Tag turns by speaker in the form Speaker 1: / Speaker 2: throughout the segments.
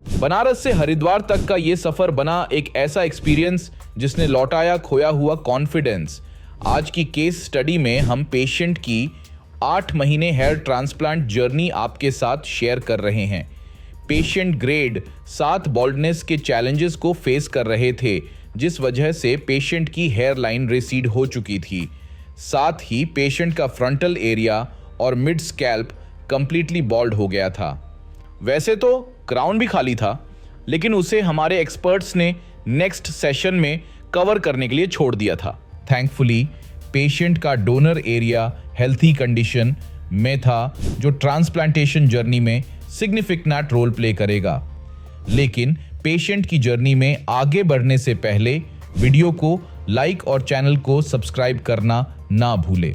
Speaker 1: बनारस से हरिद्वार तक का ये सफर बना एक ऐसा एक्सपीरियंस जिसने लौटाया खोया हुआ कॉन्फिडेंस। आज की केस स्टडी में हम पेशेंट की 8 महीने हेयर ट्रांसप्लांट जर्नी आपके साथ शेयर कर रहे हैं। पेशेंट ग्रेड 7 बॉल्डनेस के चैलेंजेस को फेस कर रहे थे, जिस वजह से पेशेंट की हेयर लाइन रिसीड हो चुकी थी। साथ ही पेशेंट का फ्रंटल एरिया और मिड स्कैल्प कंप्लीटली बॉल्ड हो गया था। वैसे तो क्राउन भी खाली था, लेकिन उसे हमारे एक्सपर्ट्स ने नेक्स्ट सेशन में कवर करने के लिए छोड़ दिया था। थैंकफुली पेशेंट का डोनर एरिया हेल्थी कंडीशन में था, जो ट्रांसप्लांटेशन जर्नी में सिग्निफिकेंट रोल प्ले करेगा। लेकिन पेशेंट की जर्नी में आगे बढ़ने से पहले वीडियो को लाइक और चैनल को सब्सक्राइब करना ना भूलें।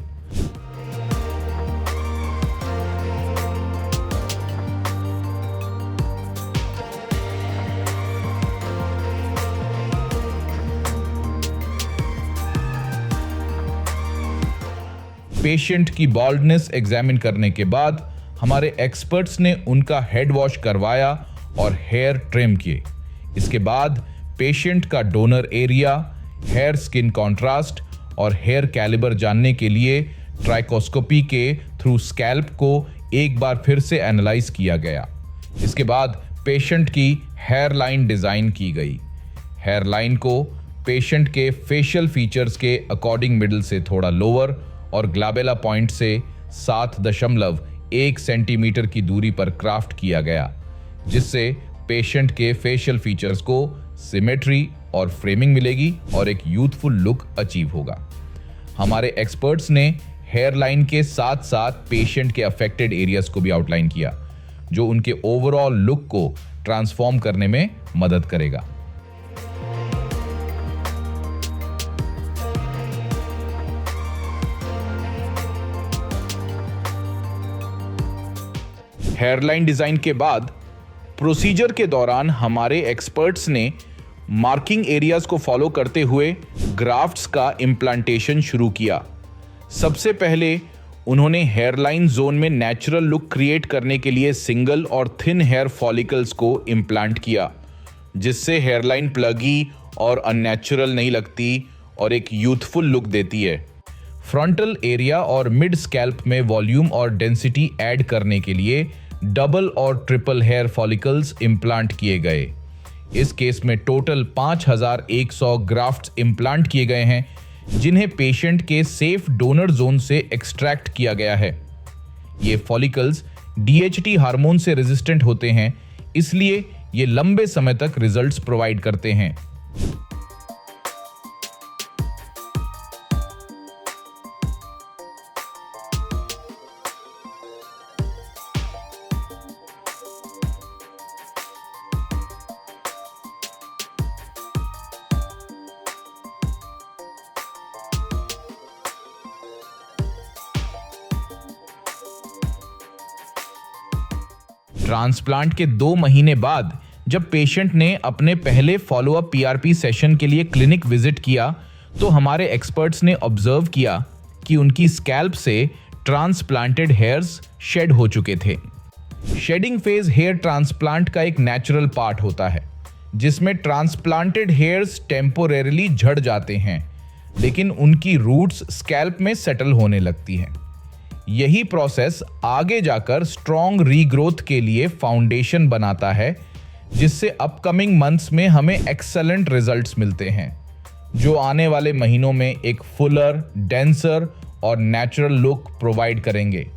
Speaker 1: पेशेंट की बॉल्डनेस एग्जामिन करने के बाद हमारे एक्सपर्ट्स ने उनका हेड वॉश करवाया और हेयर ट्रिम किए। इसके बाद पेशेंट का donor area, hair skin contrast और हेयर कैलिबर जानने के लिए ट्राइकोस्कोपी के थ्रू स्कैल्प को एक बार फिर से एनालाइज किया गया। इसके बाद पेशेंट की हेयर लाइन डिजाइन की गई। हेयर लाइन को पेशेंट के फेशियल फीचर्स के अकॉर्डिंग मिडिल से थोड़ा लोअर और ग्लैबेला पॉइंट से 7.1 सेंटीमीटर की दूरी पर क्राफ्ट किया गया, जिससे पेशेंट के फेशियल फीचर्स को सिमेट्री और फ्रेमिंग मिलेगी और एक यूथफुल लुक अचीव होगा। हमारे एक्सपर्ट्स ने हेयर लाइन के साथ साथ पेशेंट के अफेक्टेड एरियाज को भी आउटलाइन किया, जो उनके ओवरऑल लुक को ट्रांसफॉर्म करने में मदद करेगा। हेयरलाइन डिजाइन के बाद प्रोसीजर के दौरान हमारे एक्सपर्ट्स ने मार्किंग एरियाज को फॉलो करते हुए ग्राफ्ट्स का इम्प्लांटेशन शुरू किया। सबसे पहले उन्होंने हेयरलाइन जोन में नेचुरल लुक क्रिएट करने के लिए सिंगल और थिन हेयर फॉलिकल्स को इम्प्लांट किया, जिससे हेयरलाइन प्लगी और अननेचुरल नहीं लगती और एक यूथफुल लुक देती है। फ्रंटल एरिया और मिड स्कैल्प में वॉल्यूम और डेंसिटी ऐड करने के लिए डबल और ट्रिपल हेयर फॉलिकल्स इम्प्लांट किए गए। इस केस में टोटल 5100 ग्राफ्ट्स इम्प्लांट किए गए हैं, जिन्हें पेशेंट के सेफ डोनर जोन से एक्सट्रैक्ट किया गया है। ये फॉलिकल्स DHT हार्मोन से रेजिस्टेंट होते हैं, इसलिए ये लंबे समय तक रिजल्ट्स प्रोवाइड करते हैं। ट्रांसप्लांट के 2 महीने बाद जब पेशेंट ने अपने पहले फॉलोअप PRP सेशन के लिए क्लिनिक विजिट किया, तो हमारे एक्सपर्ट्स ने ऑब्जर्व किया कि उनकी स्कैल्प से ट्रांसप्लांटेड हेयर्स शेड हो चुके थे। शेडिंग फेज हेयर ट्रांसप्लांट का एक नेचुरल पार्ट होता है, जिसमें ट्रांसप्लांटेड हेयर्स टेम्पोरेरीली झड़ जाते हैं, लेकिन उनकी रूट्स स्कैल्प में सेटल होने लगती हैं। यही प्रोसेस आगे जाकर स्ट्रॉन्ग रीग्रोथ के लिए फाउंडेशन बनाता है, जिससे अपकमिंग मंथ्स में हमें एक्सेलेंट रिजल्ट्स मिलते हैं, जो आने वाले महीनों में एक फुलर, डेंसर और नेचुरल लुक प्रोवाइड करेंगे।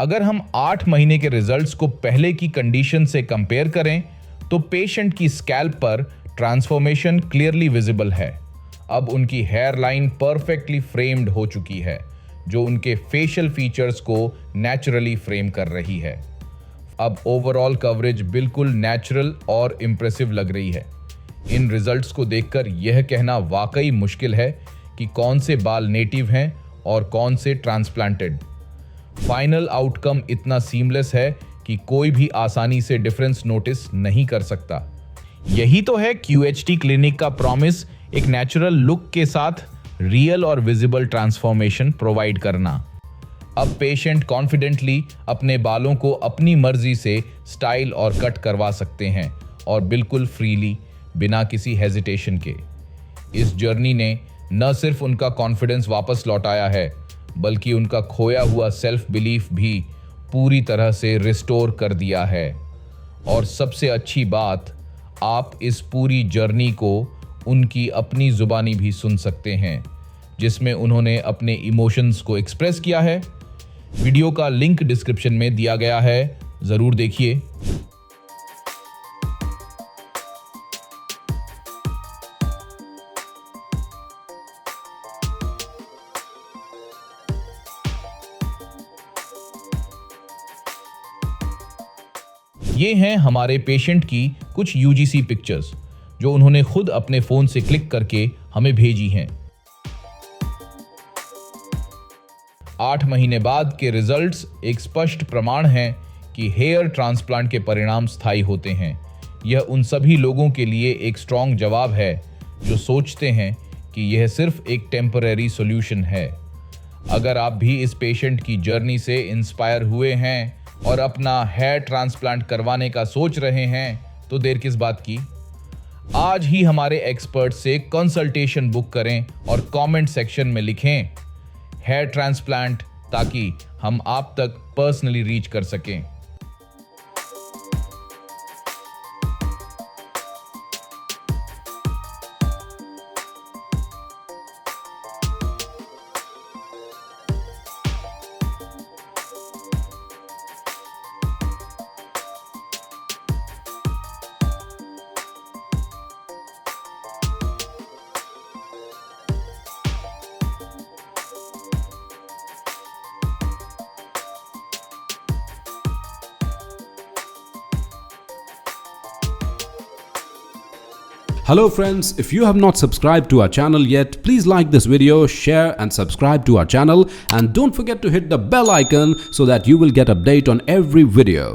Speaker 1: अगर हम 8 महीने के रिजल्ट्स को पहले की कंडीशन से कंपेयर करें, तो पेशेंट की स्कैल्प पर ट्रांसफॉर्मेशन क्लियरली विजिबल है। अब उनकी हेयर लाइन परफेक्टली फ्रेम्ड हो चुकी है, जो उनके फेशियल फीचर्स को नेचुरली फ्रेम कर रही है। अब ओवरऑल कवरेज बिल्कुल नेचुरल और इम्प्रेसिव लग रही है। इन रिजल्ट्स को देखकर यह कहना वाकई मुश्किल है कि कौन से बाल नेटिव हैं और कौन से ट्रांसप्लांटेड। फाइनल आउटकम इतना सीमलेस है कि कोई भी आसानी से डिफरेंस नोटिस नहीं कर सकता। यही तो है QHT क्लिनिक का प्रॉमिस, एक नेचुरल लुक के साथ रियल और विजिबल ट्रांसफॉर्मेशन प्रोवाइड करना। अब पेशेंट कॉन्फिडेंटली अपने बालों को अपनी मर्जी से स्टाइल और कट करवा सकते हैं और बिल्कुल फ्रीली, बिना किसी हेजिटेशन के। इस जर्नी ने न सिर्फ उनका कॉन्फिडेंस वापस लौटाया है, बल्कि उनका खोया हुआ सेल्फ बिलीफ भी पूरी तरह से रिस्टोर कर दिया है। और सबसे अच्छी बात, आप इस पूरी जर्नी को उनकी अपनी जुबानी भी सुन सकते हैं, जिसमें उन्होंने अपने इमोशंस को एक्सप्रेस किया है। वीडियो का लिंक डिस्क्रिप्शन में दिया गया है, जरूर देखिए। ये हैं हमारे पेशेंट की कुछ UGC पिक्चर्स जो उन्होंने खुद अपने फोन से क्लिक करके हमें भेजी हैं। 8 महीने बाद के रिजल्ट्स एक स्पष्ट प्रमाण हैं कि हेयर ट्रांसप्लांट के परिणाम स्थायी होते हैं। यह उन सभी लोगों के लिए एक स्ट्रॉन्ग जवाब है जो सोचते हैं कि यह सिर्फ एक टेम्पररी सॉल्यूशन है। अगर आप भी इस पेशेंट की जर्नी से इंस्पायर हुए हैं और अपना हेयर ट्रांसप्लांट करवाने का सोच रहे हैं, तो देर किस बात की। आज ही हमारे एक्सपर्ट से कंसल्टेशन बुक करें और कमेंट सेक्शन में लिखें हेयर ट्रांसप्लांट, ताकि हम आप तक पर्सनली रीच कर सकें।
Speaker 2: Hello friends, if you have not subscribed to our channel yet, please like this video, share and subscribe to our channel, and don't forget to hit the bell icon so that you will get update on every video.